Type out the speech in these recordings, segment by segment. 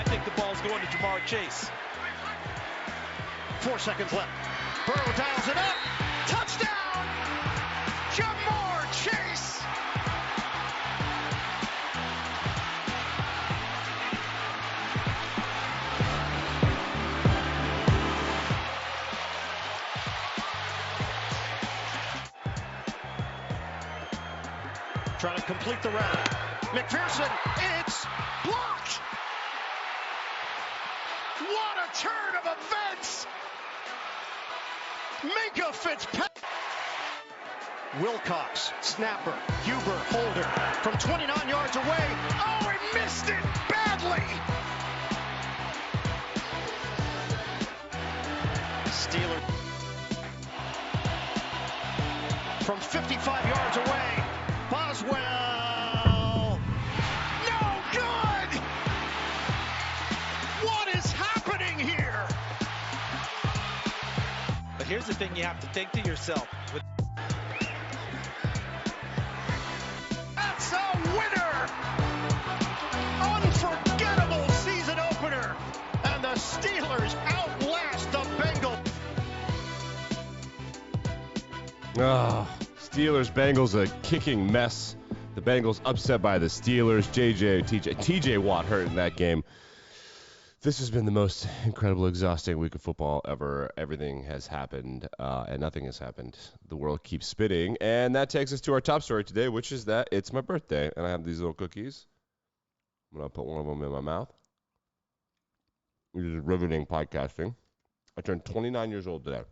think the ball's going to Jamar Chase. 4 seconds left. Burrow dials it up. Touchdown! Jamar Chase! Trying to complete the route. McPherson, it's blocked! What a turn of events! Minka Fitzpatrick. Wilcox, snapper, Huber, holder, from 29 yards away. Oh, he missed it badly! Steeler from 55 yards away. Boswell, no good! What is happening here? But here's the thing you have to think to yourself. That's a winner! Unforgettable season opener! And the Steelers outlast the Bengals. Steelers, Bengals, a kicking mess. The Bengals upset by the Steelers. TJ Watt hurt in that game. This has been the most incredible, exhausting week of football ever. Everything has happened, and nothing has happened. The world keeps spinning, and that takes us to our top story today, which is that it's my birthday, and I have these little cookies. I'm going to put one of them in my mouth. This is riveting podcasting. I turned 29 years old today.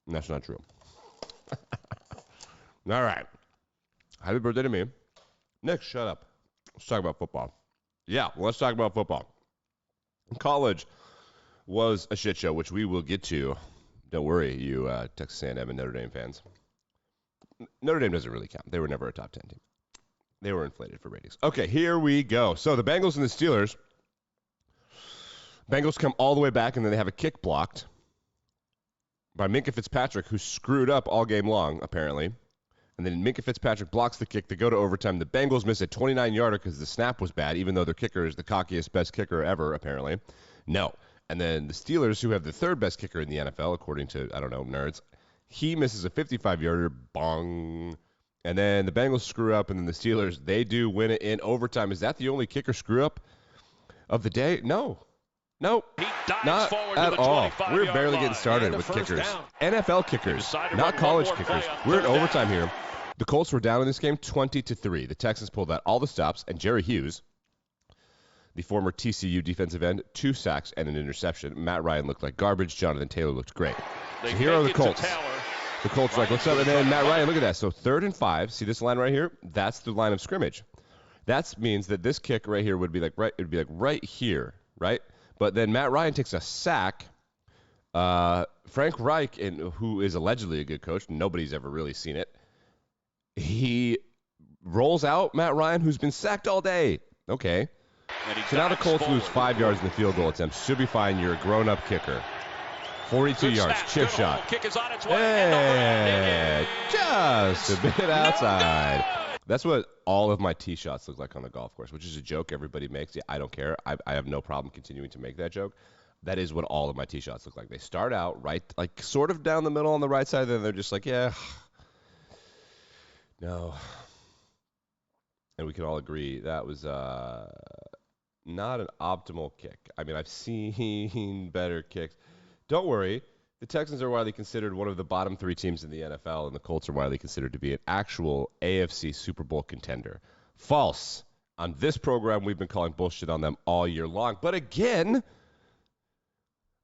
And that's not true. All right. Happy birthday to me. Nick, shut up. Let's talk about football. Yeah, let's talk about football. College was a shit show, which we will get to. Don't worry, you Texas A&M and Notre Dame fans. Notre Dame doesn't really count. They were never a top 10 team. They were inflated for ratings. Okay, here we go. So the Bengals and the Steelers. Bengals come all the way back, and then they have a kick blocked by Minka Fitzpatrick, who screwed up all game long, apparently. And then Minka Fitzpatrick blocks the kick. They go to overtime. The Bengals miss a 29-yarder because the snap was bad, even though their kicker is the cockiest, best kicker ever, apparently. No. And then the Steelers, who have the third best kicker in the NFL, according to, I don't know, nerds, he misses a 55-yarder, bong. And then the Bengals screw up, and then the Steelers, they do win it in overtime. Is that the only kicker screw-up of the day? No. Nope, not at all. We're barely getting started with kickers. NFL kickers, not college kickers. We're in overtime here. The Colts were down in this game 20-3. The Texans pulled out all the stops, and Jerry Hughes, the former TCU defensive end, 2 sacks and an interception. Matt Ryan looked like garbage. Jonathan Taylor looked great. So here are the Colts. The Colts are like, what's up? And then Matt Ryan, look at that. So 3rd and 5. See this line right here? That's the line of scrimmage. That means that this kick right here would be like right here, right? But then Matt Ryan takes a sack. Frank Reich, who is allegedly a good coach, nobody's ever really seen it, he rolls out Matt Ryan, who's been sacked all day. Okay. So now the Colts lose 5 yards in the field goal attempt. Should be fine. You're a grown-up kicker. 42 yards. Chip shot. Hey, just a bit outside. That's what all of my tee shots look like on the golf course, which is a joke everybody makes. Yeah, I don't care. I have no problem continuing to make that joke. That is what all of my tee shots look like. They start out right, like sort of down the middle on the right side, then they're just like, yeah, no. And we can all agree that was not an optimal kick. I mean, I've seen better kicks. Don't worry. The Texans are widely considered one of the bottom 3 teams in the NFL, and the Colts are widely considered to be an actual AFC Super Bowl contender. False. On this program, we've been calling bullshit on them all year long. But again,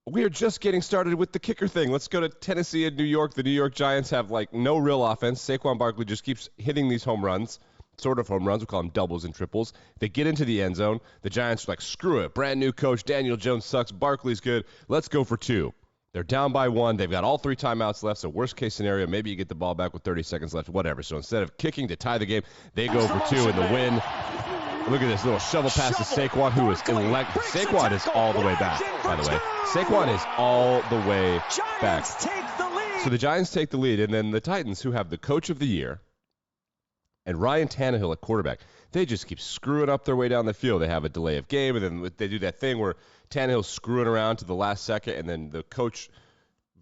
we are just getting started with the kicker thing. Let's go to Tennessee and New York. The New York Giants have, no real offense. Saquon Barkley just keeps hitting these home runs, sort of home runs. We call them doubles and triples. They get into the end zone. The Giants are like, screw it. Brand new coach. Daniel Jones sucks. Barkley's good. Let's go for 2. They're down by 1. They've got all 3 timeouts left. So worst case scenario, maybe you get the ball back with 30 seconds left, whatever. So instead of kicking to tie the game, they go for 2 in the win. Look at this little shovel pass to Saquon, who is electric. Saquon is all the way back, by the way. Saquon is all the way back. So the Giants take the lead, and then the Titans, who have the coach of the year, and Ryan Tannehill at quarterback. They just keep screwing up their way down the field. They have a delay of game, and then they do that thing where Tannehill's screwing around to the last second, and then the coach,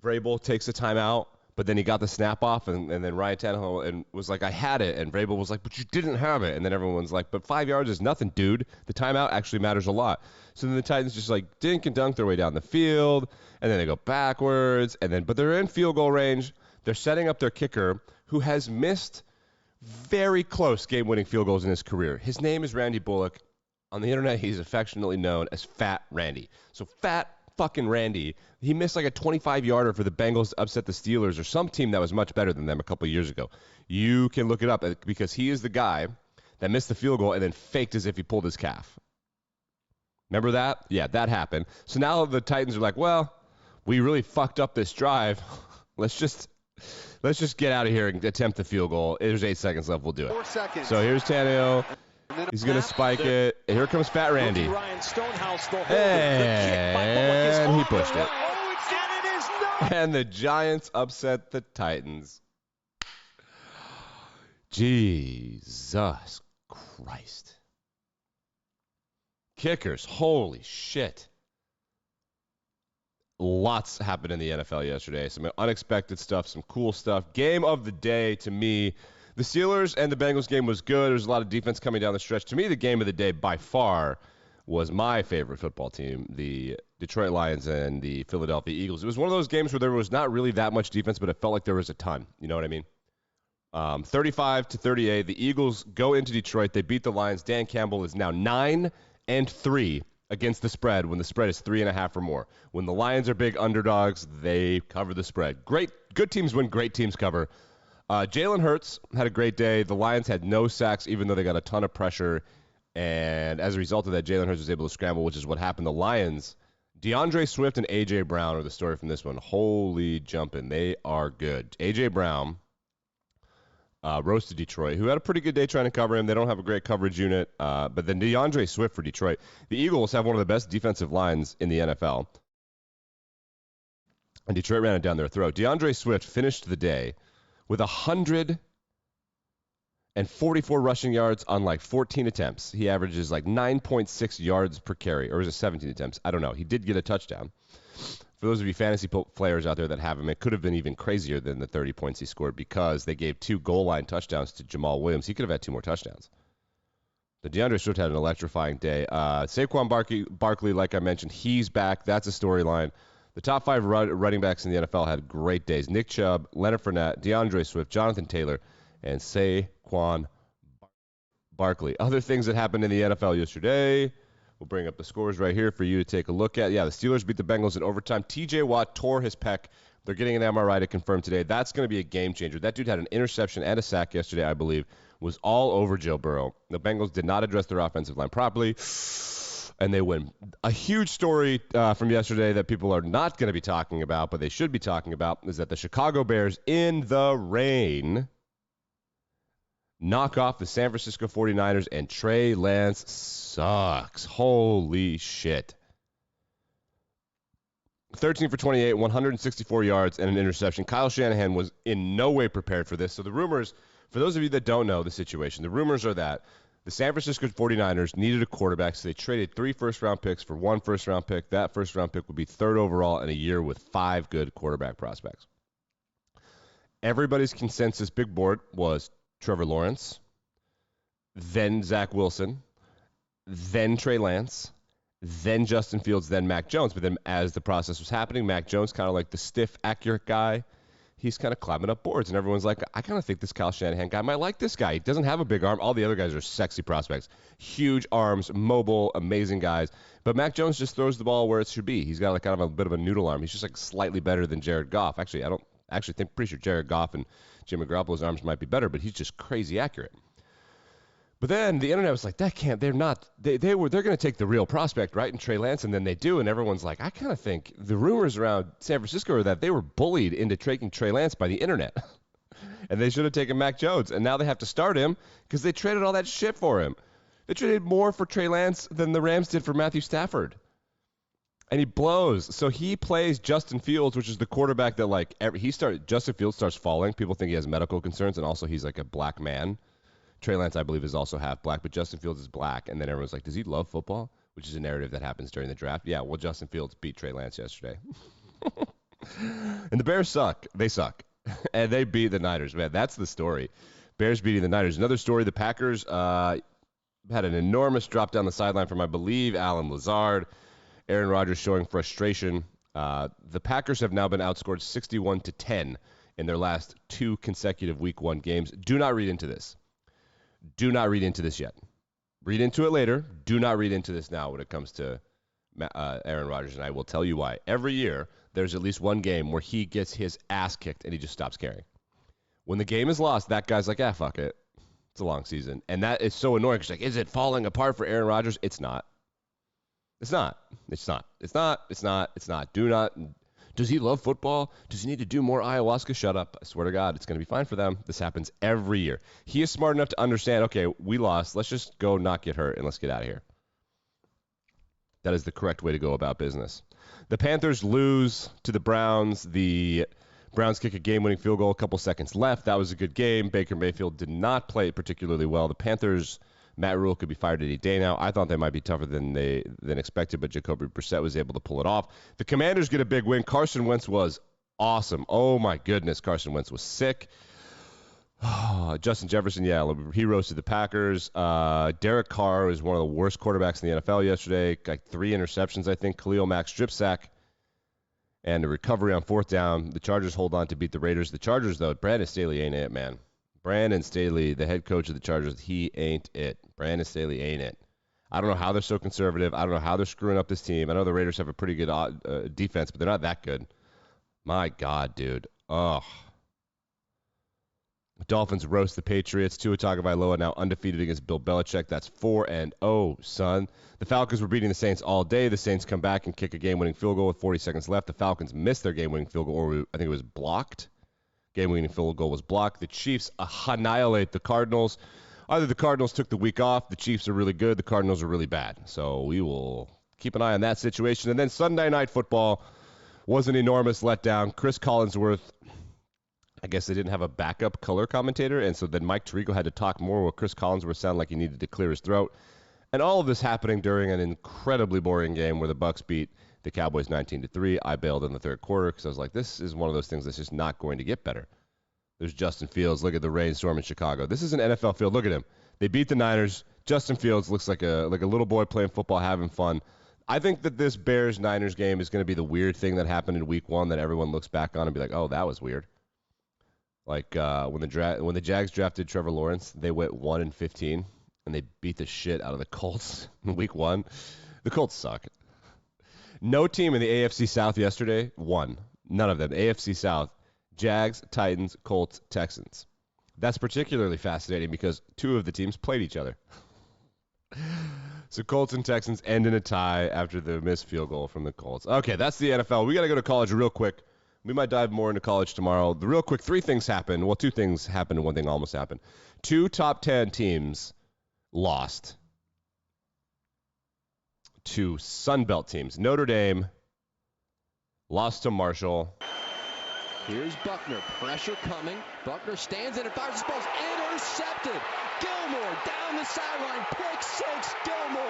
Vrabel, takes a timeout, but then he got the snap off, and then Ryan Tannehill was like, I had it, and Vrabel was like, but you didn't have it, and then everyone's like, but 5 yards is nothing, dude. The timeout actually matters a lot. So then the Titans just like dink and dunk their way down the field, and then they go backwards, but they're in field goal range. They're setting up their kicker, who has missed very close game-winning field goals in his career. His name is Randy Bullock. On the internet, he's affectionately known as Fat Randy. So Fat fucking Randy, he missed like a 25-yarder for the Bengals to upset the Steelers or some team that was much better than them a couple years ago. You can look it up because he is the guy that missed the field goal and then faked as if he pulled his calf. Remember that? Yeah, that happened. So now the Titans are like, well, we really fucked up this drive. Let's just get out of here and attempt the field goal. There's 8 seconds left. We'll do it. 4 seconds. So here's Tannehill. He's going to spike it. And here comes Fat Randy. And he pushed it. And the Giants upset the Titans. Jesus Christ. Kickers. Holy shit. Lots happened in the NFL yesterday. Some unexpected stuff, some cool stuff. Game of the day to me. The Steelers and the Bengals game was good. There was a lot of defense coming down the stretch. To me, the game of the day by far was my favorite football team, the Detroit Lions and the Philadelphia Eagles. It was one of those games where there was not really that much defense, but it felt like there was a ton. You know what I mean? 35-38. The Eagles go into Detroit. They beat the Lions. Dan Campbell is now 9-3 against the spread when the spread is 3.5 or more. When the Lions are big underdogs, they cover the spread. Good teams win, great teams cover. Jalen Hurts had a great day. The Lions had no sacks, even though they got a ton of pressure. And as a result of that, Jalen Hurts was able to scramble, which is what happened. The Lions, DeAndre Swift and A.J. Brown are the story from this one. Holy jumping. They are good. A.J. Brown roasted Detroit, who had a pretty good day trying to cover him. They don't have a great coverage unit. But then DeAndre Swift for Detroit. The Eagles have one of the best defensive lines in the NFL. And Detroit ran it down their throat. DeAndre Swift finished the day with 144 rushing yards on like 14 attempts. He averages like 9.6 yards per carry, or is it 17 attempts? I don't know. He did get a touchdown. For those of you fantasy players out there that have him, it could have been even crazier than the 30 points he scored because they gave 2 goal line touchdowns to Jamal Williams. He could have had 2 more touchdowns. The DeAndre Swift had an electrifying day. Saquon Barkley, like I mentioned, he's back. That's a storyline. The top 5 running backs in the NFL had great days. Nick Chubb, Leonard Fournette, DeAndre Swift, Jonathan Taylor, and Saquon Barkley. Other things that happened in the NFL yesterday. We'll bring up the scores right here for you to take a look at. Yeah, the Steelers beat the Bengals in overtime. T.J. Watt tore his pec. They're getting an MRI to confirm today. That's going to be a game changer. That dude had an interception and a sack yesterday, I believe. Was all over Joe Burrow. The Bengals did not address their offensive line properly, and they win. A huge story from yesterday that people are not going to be talking about, but they should be talking about, is that the Chicago Bears, in the rain, knock off the San Francisco 49ers, and Trey Lance sucks. Holy shit. 13 for 28, 164 yards, and an interception. Kyle Shanahan was in no way prepared for this. So the rumors, for those of you that don't know the situation, the rumors are that the San Francisco 49ers needed a quarterback, so they traded 3 first-round picks for 1 first-round pick. That first-round pick would be 3rd overall in a year with 5 good quarterback prospects. Everybody's consensus big board was Trevor Lawrence, then Zach Wilson, then Trey Lance, then Justin Fields, then Mac Jones. But then as the process was happening, Mac Jones, kind of like the stiff, accurate guy, he's kind of climbing up boards. And everyone's like, I kind of think this Kyle Shanahan guy might like this guy. He doesn't have a big arm. All the other guys are sexy prospects. Huge arms, mobile, amazing guys. But Mac Jones just throws the ball where it should be. He's got like kind of a bit of a noodle arm. He's just like slightly better than Jared Goff. Actually, I don't actually think, pretty sure Jared Goff and Jimmy Garoppolo's arms might be better, but he's just crazy accurate. But then the internet was like, they're going to take the real prospect, right? And Trey Lance, and then they do, and everyone's like, I kind of think the rumors around San Francisco are that they were bullied into taking Trey Lance by the internet. And they should have taken Mac Jones, and now they have to start him because they traded all that shit for him. They traded more for Trey Lance than the Rams did for Matthew Stafford. And he blows. So he plays Justin Fields, which is the quarterback that, like, Justin Fields starts falling. People think he has medical concerns, and also he's like a black man. Trey Lance, I believe, is also half black, but Justin Fields is black. And then everyone's like, does he love football? Which is a narrative that happens during the draft. Yeah, well, Justin Fields beat Trey Lance yesterday. And the Bears suck. They suck. And they beat the Niners. Man, that's the story. Bears beating the Niners. Another story, the Packers had an enormous drop down the sideline from, I believe, Alan Lazard. Aaron Rodgers showing frustration. The Packers have now been outscored 61-10 in their last 2 consecutive Week 1 games. Do not read into this. Do not read into this yet. Read into it later. Do not read into this now when it comes to Aaron Rodgers, and I will tell you why. Every year, there's at least one game where he gets his ass kicked and he just stops caring. When the game is lost, that guy's like, fuck it. It's a long season. And that is so annoying. It's like, is it falling apart for Aaron Rodgers? It's not. It's not. It's not. It's not. It's not. It's not. Do not. Does he love football? Does he need to do more ayahuasca? Shut up. I swear to God, it's going to be fine for them. This happens every year. He is smart enough to understand, okay, we lost. Let's just go not get hurt and let's get out of here. That is the correct way to go about business. The Panthers lose to the Browns. The Browns kick a game-winning field goal, a couple seconds left. That was a good game. Baker Mayfield did not play particularly well. The Panthers, Matt Rule could be fired any day now. I thought they might be tougher than expected, but Jacoby Brissett was able to pull it off. The Commanders get a big win. Carson Wentz was awesome. Oh, my goodness. Carson Wentz was sick. Justin Jefferson, he roasted the Packers. Derek Carr was one of the worst quarterbacks in the NFL yesterday. Like 3 interceptions, I think. Khalil Mack strip sack and a recovery on 4th down. The Chargers hold on to beat the Raiders. The Chargers, though, Brandon Staley ain't it, man. Brandon Staley, the head coach of the Chargers, he ain't it. Brandon Staley ain't it. I don't know how they're so conservative. I don't know how they're screwing up this team. I know the Raiders have a pretty good defense, but they're not that good. My God, dude. Ugh. Dolphins roast the Patriots. Tua Tagovailoa now undefeated against Bill Belichick. That's 4-0, son. The Falcons were beating the Saints all day. The Saints come back and kick a game-winning field goal with 40 seconds left. The Falcons missed their game-winning field goal, or I think it was blocked. Game-winning field goal was blocked. The Chiefs annihilate the Cardinals. Either the Cardinals took the week off, the Chiefs are really good, the Cardinals are really bad. So we will keep an eye on that situation. And then Sunday Night Football was an enormous letdown. Chris Collinsworth, I guess they didn't have a backup color commentator, and so then Mike Tirico had to talk more while Chris Collinsworth sounded like he needed to clear his throat. And all of this happening during an incredibly boring game where the Bucs beat the Cowboys 19-3. I bailed in the third quarter because I was like, this is one of those things that's just not going to get better. There's Justin Fields. Look at the rainstorm in Chicago. This is an NFL field. Look at him. They beat the Niners. Justin Fields looks like a little boy playing football, having fun. I think that this Bears-Niners game is going to be the weird thing that happened in Week 1 that everyone looks back on and be like, oh, that was weird. Like when the Jags drafted Trevor Lawrence, they went 1-15, and they beat the shit out of the Colts in Week 1. The Colts suck. No team in the AFC South yesterday won. None of them. AFC South, Jags, Titans, Colts, Texans. That's particularly fascinating because 2 of the teams played each other. So Colts and Texans end in a tie after the missed field goal from the Colts. Okay, that's the NFL. We got to go to college real quick. We might dive more into college tomorrow. The real quick, 3 things happened. Well, 2 things happened and 1 thing almost happened. 2 top 10 teams lost to Sunbelt teams. Notre Dame lost to Marshall. Here's Buckner. Pressure coming. Buckner stands in and fires his balls. Intercepted. Gilmore down the sideline. Pick 6. Gilmore.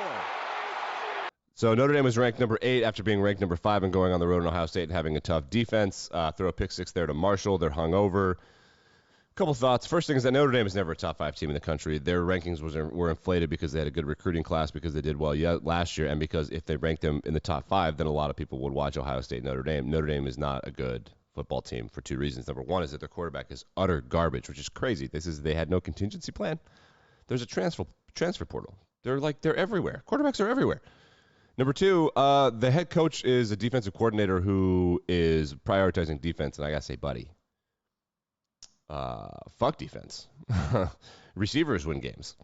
So Notre Dame was ranked number 8 after being ranked number 5 and going on the road in Ohio State and having a tough defense. Throw a pick 6 there to Marshall. They're hungover. Couple thoughts. First thing is that Notre Dame is never a top 5 team in the country. Their rankings were inflated because they had a good recruiting class, because they did well last year, and because if they ranked them in the top 5, then a lot of people would watch Ohio State and Notre Dame. Notre Dame is not a good football team for 2 reasons. Number 1 is that their quarterback is utter garbage, which is crazy. They had no contingency plan. There's a transfer portal. They're everywhere. Quarterbacks are everywhere. Number 2, the head coach is a defensive coordinator who is prioritizing defense, and I gotta say, buddy, fuck defense. Receivers win games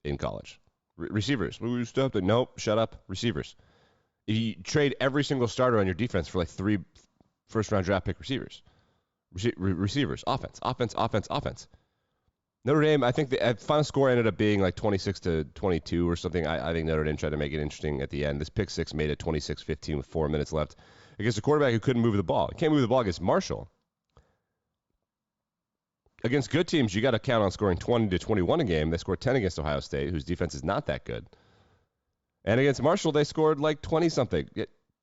in college. Receivers. Nope, shut up. Receivers. You trade every single starter on your defense for like 3 first-round draft pick receivers. Receivers. Offense. Notre Dame, I think the final score ended up being like 26-22 or something. I think Notre Dame tried to make it interesting at the end. This pick 6 made it 26-15 with 4 minutes left against a quarterback who couldn't move the ball. He can't move the ball against Marshall. against good teams, you got to count on scoring 20 to 21 a game. They scored 10 against Ohio State, whose defense is not that good. And against Marshall, they scored like 20-something.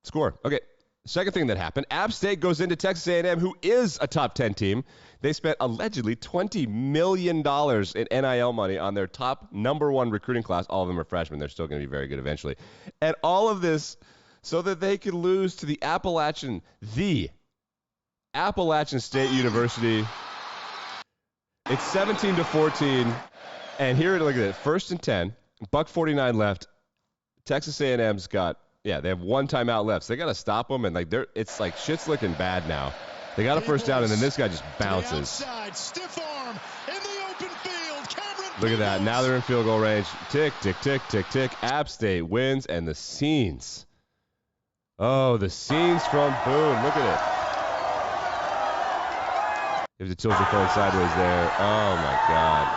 Score. Okay. Second thing that happened, App State goes into Texas A&M, who is a top 10 team. They spent allegedly $20 million in NIL money on their top number 1 recruiting class. All of them are freshmen. They're still going to be very good eventually. And all of this so that they could lose to the Appalachian State University. It's 17-14. And here, look at it. 1st and 10. $1:49 left. Texas A&M's got, they have 1 timeout left. So they got to stop them, and it's like shit's looking bad now. They got a first down, and then this guy just bounces. Outside, stiff arm in the open field. Cameron Look at that. Now they're in field goal range. Tick, tick, tick, tick, tick. App State wins, and the scenes. Oh, the scenes from Boone. Look at it. If the tilt your phone sideways there. Oh, my God.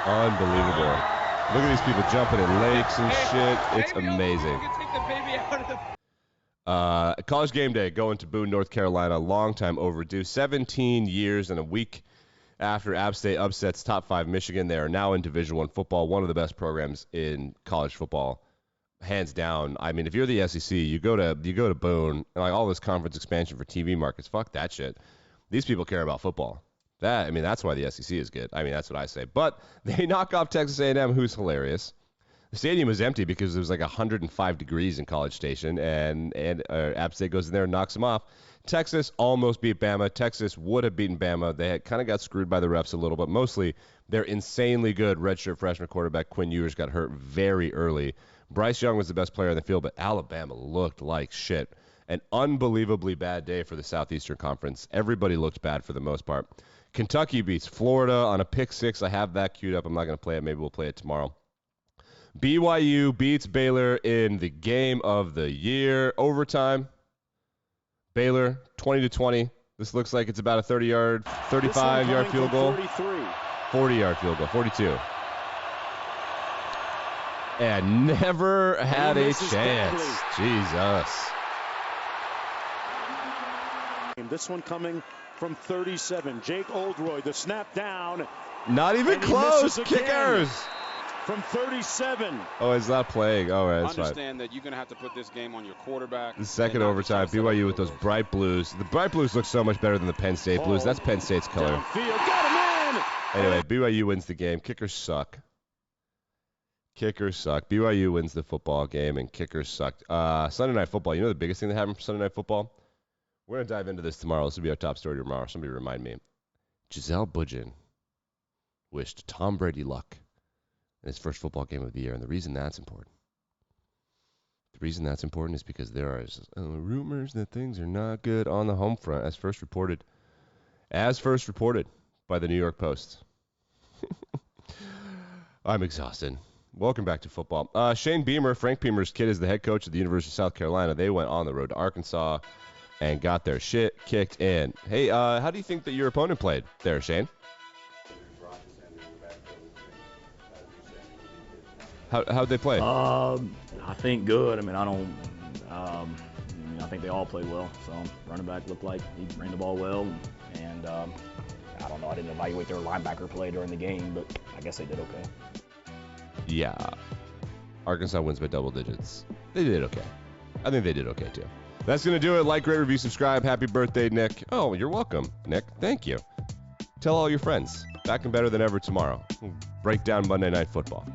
Unbelievable. Look at these people jumping in lakes and shit. It's amazing. College game day going to Boone, North Carolina. Long time overdue. 17 years and a week after App State upsets top 5 Michigan. They are now in Division I football, one of the best programs in college football, hands down. I mean, if you're the SEC, you go to Boone, and like all this conference expansion for TV markets. Fuck that shit. These people care about football. That's why the SEC is good. I mean, that's what I say. But they knock off Texas A&M, who's hilarious. The stadium was empty because it was like 105 degrees in College Station, and App State goes in there and knocks them off. Texas almost beat Bama. Texas would have beaten Bama. They had kind of got screwed by the refs a little, but mostly their insanely good redshirt freshman quarterback Quinn Ewers got hurt very early. Bryce Young was the best player in the field, but Alabama looked like shit. An unbelievably bad day for the Southeastern Conference. Everybody looked bad for the most part. Kentucky beats Florida on a pick 6. I have that queued up. I'm not going to play it. Maybe we'll play it tomorrow. BYU beats Baylor in the game of the year. Overtime. Baylor, 20-20. This looks like it's about a 30-yard, 35-yard field goal. 40-yard field goal, 42. And never had a chance. Jesus. This one coming from 37. Jake Oldroyd, the snap down. Not even close. Kickers. From 37. Oh, it's not playing. All right, that's fine. Understand that you're going to have to put this game on your quarterback. The second overtime, BYU with those bright blues. The bright blues look so much better than the Penn State blues. That's Penn State's color. Got him in. Anyway, BYU wins the game. Kickers suck. Kickers suck. BYU wins the football game, and kickers sucked. Sunday Night Football. You know the biggest thing that happened for Sunday Night Football? We're going to dive into this tomorrow. This will be our top story tomorrow. Somebody remind me. Gisele Bündchen wished Tom Brady luck in his first football game of the year. And the reason that's important is because there are rumors that things are not good on the home front, as first reported by the New York Post. I'm exhausted. Welcome back to football. Shane Beamer, Frank Beamer's kid, is the head coach of the University of South Carolina. They went on the road to Arkansas and got their shit kicked in. Hey, how do you think that your opponent played there, Shane? How'd they play? I think good. I mean, I think they all played well. So running back looked like he ran the ball well, and I don't know. I didn't evaluate their linebacker play during the game, but I guess they did okay. Yeah, Arkansas wins by double digits. They did okay. I think they did okay too. That's gonna do it. Like, rate, review, subscribe. Happy birthday, Nick. Oh, you're welcome, Nick. Thank you. Tell all your friends. Back and better than ever tomorrow. We'll break down Monday Night Football.